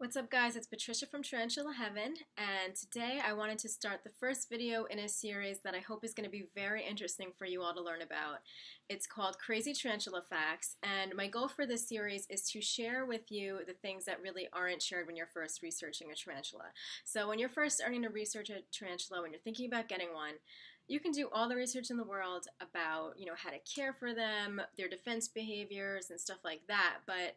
What's up guys, it's Patricia from Tarantula Heaven, and today I wanted to start the first video in a series that I hope is going to be very interesting for you all to learn about. It's called Crazy Tarantula Facts, and my goal for this series is to share with you the things that really aren't shared when you're first researching a tarantula. So when you're first starting to research a tarantula, when you're thinking about getting one, you can do all the research in the world about, how to care for them, their defense behaviors and stuff like that. But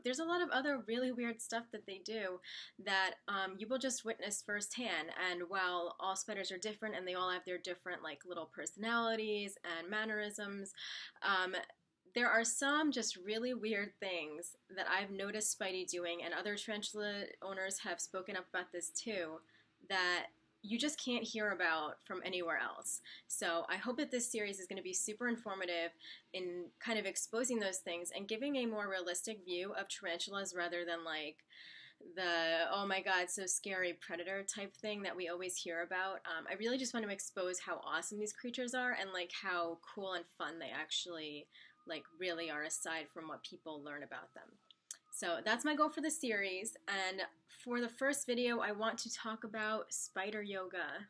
there's a lot of other really weird stuff that they do that you will just witness firsthand. And while all spiders are different and they all have their different little personalities and mannerisms, there are some just really weird things that I've noticed Spidey doing, and other tarantula owners have spoken up about this too, that you just can't hear about from anywhere else. So I hope that this series is going to be super informative in kind of exposing those things and giving a more realistic view of tarantulas rather than the oh my god so scary predator type thing that we always hear about. I really just want to expose how awesome these creatures are and how cool and fun they actually really are, aside from what people learn about them. So that's my goal for the series, and for the first video I want to talk about spider yoga.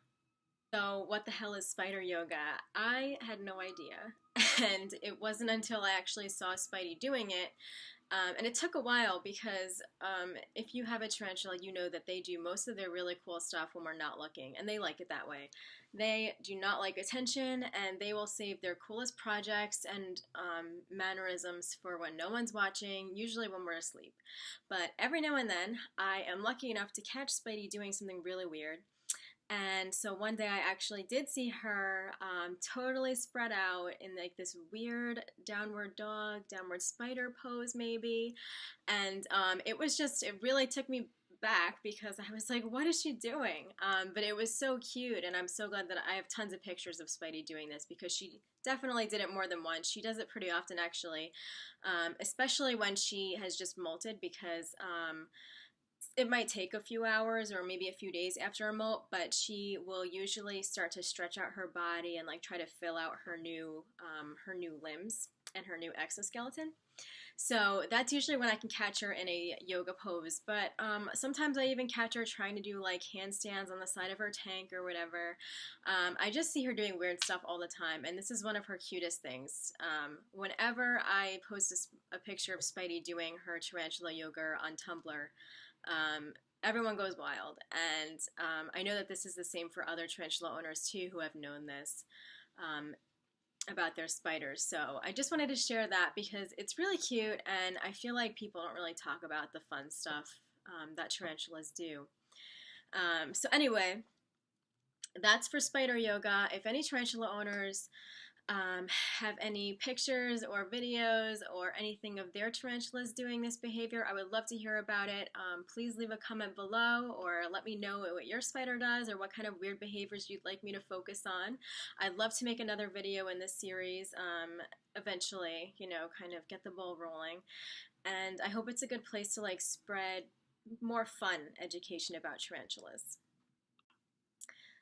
So what the hell is spider yoga? I had no idea, and it wasn't until I actually saw Spidey doing it, and it took a while because if you have a tarantula, you know that they do most of their really cool stuff when we're not looking, and they like it that way. They do not like attention, and they will save their coolest projects and mannerisms for when no one's watching, usually when we're asleep. But every now and then, I am lucky enough to catch Spidey doing something really weird. And so one day I actually did see her totally spread out in this weird downward dog, downward spider pose maybe. And it really took me back because I was like, what is she doing? But it was so cute, and I'm so glad that I have tons of pictures of Spidey doing this because she definitely did it more than once. She does it pretty often actually, especially when she has just molted, because it might take a few hours or maybe a few days after a molt, but she will usually start to stretch out her body and try to fill out her new limbs and her new exoskeleton. So that's usually when I can catch her in a yoga pose. But sometimes I even catch her trying to do handstands on the side of her tank or whatever. I just see her doing weird stuff all the time, and this is one of her cutest things. Whenever I post a picture of Spidey doing her tarantula yoga on Tumblr, everyone goes wild, and I know that this is the same for other tarantula owners too who have known this about their spiders. So I just wanted to share that because it's really cute, and I feel like people don't really talk about the fun stuff that tarantulas do. So anyway, that's for spider yoga. If any tarantula owners have any pictures or videos or anything of their tarantulas doing this behavior, I would love to hear about it. Please leave a comment below or let me know what your spider does or what kind of weird behaviors you'd like me to focus on. I'd love to make another video in this series eventually, kind of get the ball rolling. And I hope it's a good place to spread more fun education about tarantulas.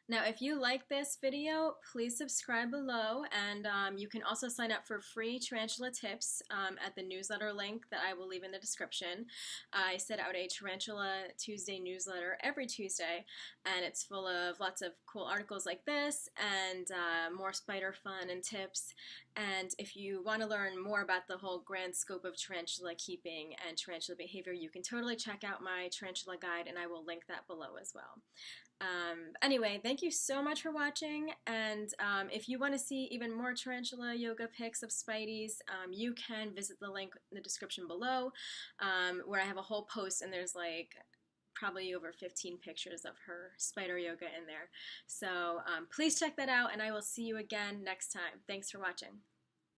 Now, if you like this video, please subscribe below, and you can also sign up for free tarantula tips at the newsletter link that I will leave in the description. I set out a Tarantula Tuesday newsletter every Tuesday, and it's full of lots of cool articles like this and more spider fun and tips. And if you want to learn more about the whole grand scope of tarantula keeping and tarantula behavior, you can totally check out my tarantula guide, and I will link that below as well. Anyway, thank you so much for watching, and if you want to see even more tarantula yoga pics of Spidey's, you can visit the link in the description below, where I have a whole post, and there's probably over 15 pictures of her spider yoga in there. So please check that out, and I will see you again next time. Thanks for watching.